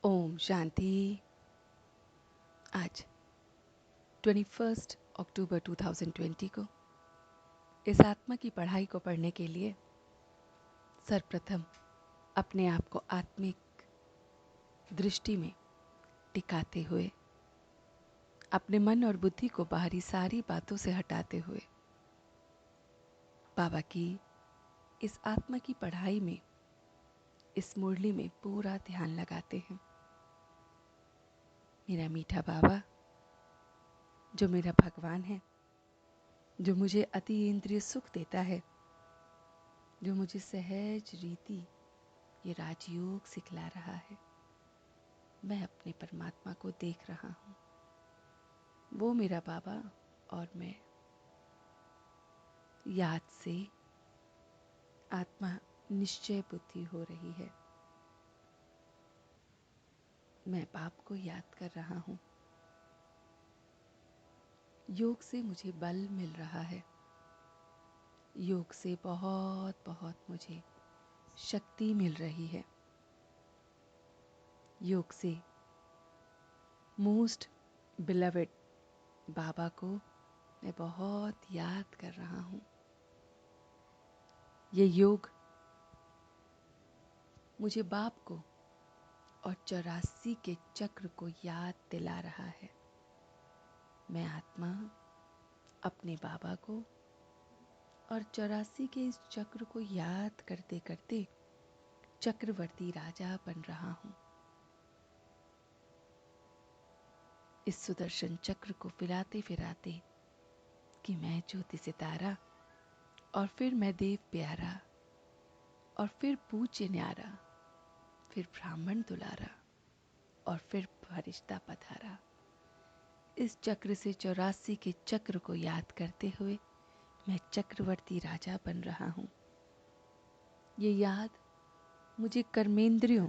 ओम शांति। आज 21 अक्टूबर 2020 को इस आत्मा की पढ़ाई को पढ़ने के लिए सर्वप्रथम अपने आप को आत्मिक दृष्टि में टिकाते हुए, अपने मन और बुद्धि को बाहरी सारी बातों से हटाते हुए बाबा की इस आत्मा की पढ़ाई में, इस मुरली में पूरा ध्यान लगाते हैं। मेरा मीठा बाबा, जो मेरा भगवान है, जो मुझे अति इंद्रिय सुख देता है, जो मुझे सहज रीति ये राजयोग सिखला रहा है, मैं अपने परमात्मा को देख रहा हूँ। वो मेरा बाबा और मैं याद से आत्मा निश्चय बुद्धि हो रही है। मैं बाप को याद कर रहा हूँ। योग से मुझे बल मिल रहा है। योग से बहुत बहुत मुझे शक्ति मिल रही है। योग से मोस्ट बिलवेड बाबा को मैं बहुत याद कर रहा हूँ। ये योग मुझे बाप को और 84 के चक्र को याद दिला रहा है। मैं आत्मा अपने बाबा को और 84 के इस चक्र को याद करते करते चक्रवर्ती राजा बन रहा हूँ। इस सुदर्शन चक्र को फिराते फिराते कि मैं ज्योति सितारा, और फिर मैं देव प्यारा, और फिर पूज्य न्यारा, फिर ब्राह्मण दुलारा, और फिर फरिश्ता पधारा। इस चक्र से 84 के चक्र को याद करते हुए मैं चक्रवर्ती राजा बन रहा हूँ। ये याद मुझे कर्मेंद्रियों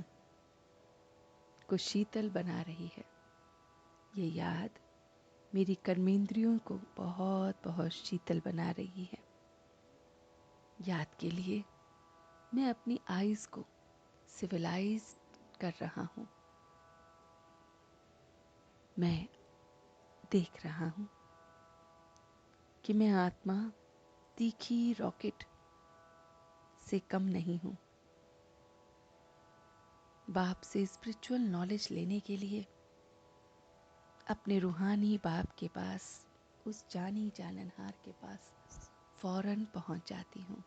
को शीतल बना रही है। ये याद मेरी कर्मेंद्रियों को बहुत बहुत शीतल बना रही है। याद के लिए मैं अपनी आइज़ को सिविलाइज कर रहा हूँ। मैं देख रहा हूँ कि मैं आत्मा तीखी रॉकेट से कम नहीं हूँ। बाप से स्पिरिचुअल नॉलेज लेने के लिए अपने रूहानी बाप के पास, उस जानी जाननहार के पास फौरन पहुँच जाती हूँ।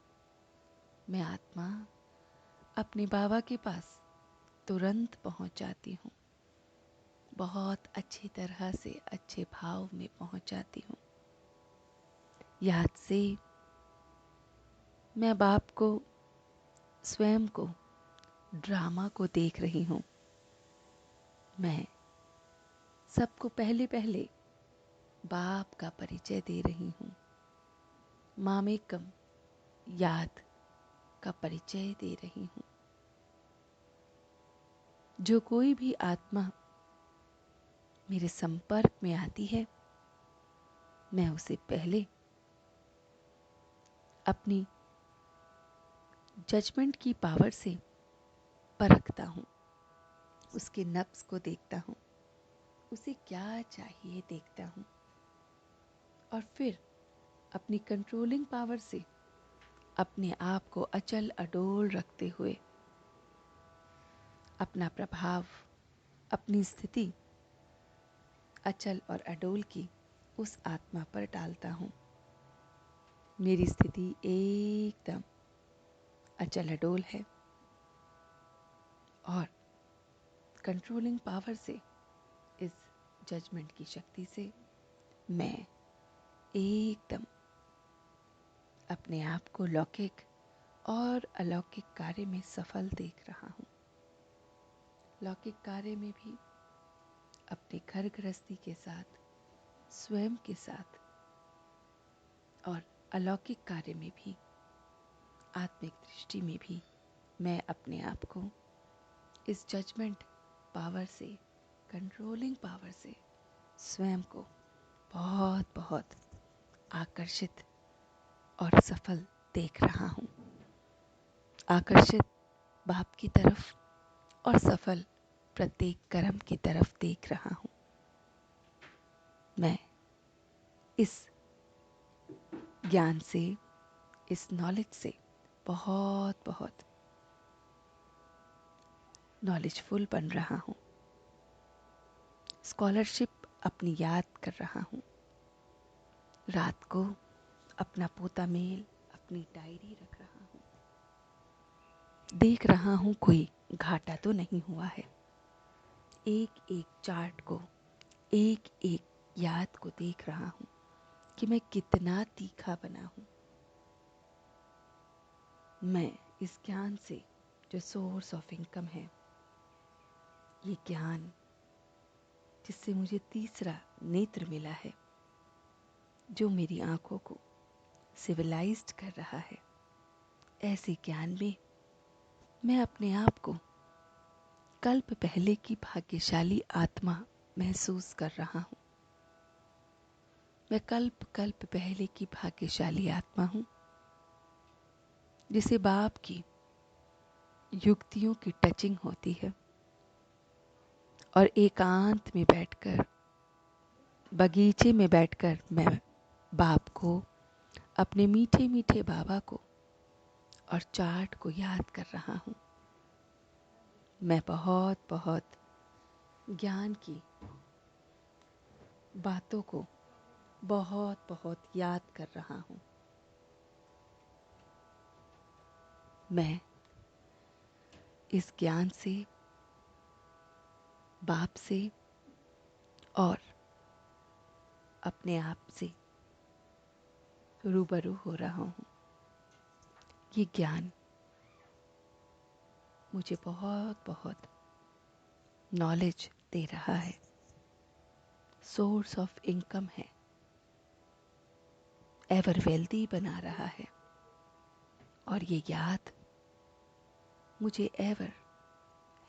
मैं आत्मा अपने बाबा के पास तुरंत पहुँच जाती हूँ। बहुत अच्छी तरह से अच्छे भाव में पहुँच जाती हूँ। याद से मैं बाप को, स्वयं को, ड्रामा को देख रही हूँ। मैं सबको पहले पहले बाप का परिचय दे रही हूँ। मामेकम याद का परिचय दे रही हूँ। जो कोई भी आत्मा मेरे संपर्क में आती है, मैं उसे पहले अपनी जजमेंट की पावर से परखता हूँ। उसके नफ्स को देखता हूँ, उसे क्या चाहिए देखता हूँ, और फिर अपनी कंट्रोलिंग पावर से अपने आप को अचल अडोल रखते हुए अपना प्रभाव, अपनी स्थिति अचल और अडोल की उस आत्मा पर डालता हूँ। मेरी स्थिति एकदम अचल अडोल है, और कंट्रोलिंग पावर से, इस जजमेंट की शक्ति से मैं एकदम अपने आप को लौकिक और अलौकिक कार्य में सफल देख रहा हूँ। लौकिक कार्य में भी अपने घर गृहस्थी के साथ, स्वयं के साथ, और अलौकिक कार्य में भी, आत्मिक दृष्टि में भी मैं अपने आप को इस जजमेंट पावर से, कंट्रोलिंग पावर से स्वयं को बहुत बहुत आकर्षित और सफल देख रहा हूँ। आकर्षित बाप की तरफ और सफल प्रत्येक कर्म की तरफ देख रहा हूँ। मैं इस ज्ञान से, इस नॉलेज से बहुत बहुत नॉलेजफुल बन रहा हूँ। स्कॉलरशिप अपनी याद कर रहा हूँ। रात को अपना पोता मेल, अपनी डायरी रख रहा हूँ। देख रहा हूँ कोई घाटा तो नहीं हुआ है। एक एक चार्ट को, एक एक याद को देख रहा हूँ कि मैं कितना तीखा बना हूँ। मैं इस ज्ञान से, जो सोर्स ऑफ इनकम है, ये ज्ञान जिससे मुझे तीसरा नेत्र मिला है, जो मेरी आंखों को सिविलाइज्ड कर रहा है, ऐसे ज्ञान में मैं अपने आप को कल्प पहले की भाग्यशाली आत्मा महसूस कर रहा हूँ। मैं कल्प कल्प पहले की भाग्यशाली आत्मा हूँ, जिसे बाप की युक्तियों की टचिंग होती है और एकांत में बैठकर, बगीचे में बैठकर मैं बाप को, अपने मीठे मीठे बाबा को और चार्ट को याद कर रहा हूँ। मैं बहुत बहुत ज्ञान की बातों को बहुत बहुत याद कर रहा हूँ। मैं इस ज्ञान से, बाप से और अपने आप से रूबरू हो रहा हूँ। ये ज्ञान मुझे बहुत बहुत नॉलेज दे रहा है, सोर्स ऑफ इनकम है, एवर वेल्दी बना रहा है और ये याद मुझे एवर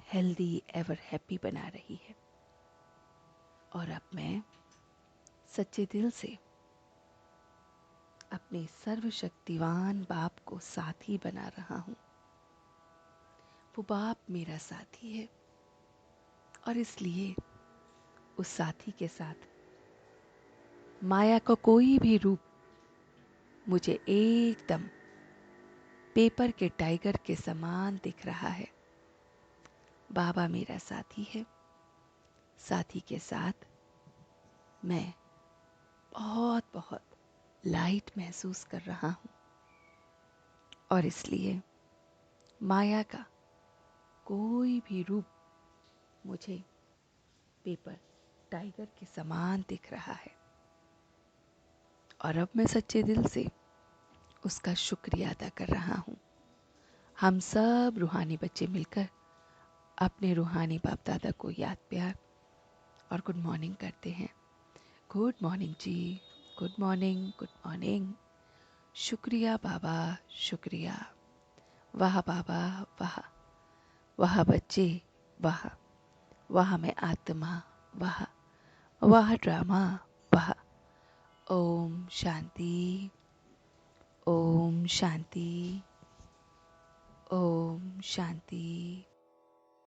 हेल्दी, एवर हैप्पी बना रही है। और अब मैं सच्चे दिल से अपने सर्वशक्तिवान बाप को साथी बना रहा हूँ। वो बाप मेरा साथी है और इसलिए उस साथी के साथ माया का कोई भी रूप मुझे एकदम पेपर के टाइगर के समान दिख रहा है। बाबा मेरा साथी है, साथी के साथ मैं बहुत बहुत लाइट महसूस कर रहा हूँ और इसलिए माया का कोई भी रूप मुझे पेपर टाइगर के समान दिख रहा है। और अब मैं सच्चे दिल से उसका शुक्रिया अदा कर रहा हूँ। हम सब रूहानी बच्चे मिलकर अपने रूहानी बाप दादा को याद, प्यार और गुड मॉर्निंग करते हैं। गुड मॉर्निंग जी, गुड मॉर्निंग, गुड मॉर्निंग। शुक्रिया बाबा, शुक्रिया। वाह बाबा, वाह। वाह बच्चे, वाह। वाह मैं आत्मा, वाह। वाह ड्रामा, वाह। ओम शांति, ओम शांति, ओम शांति।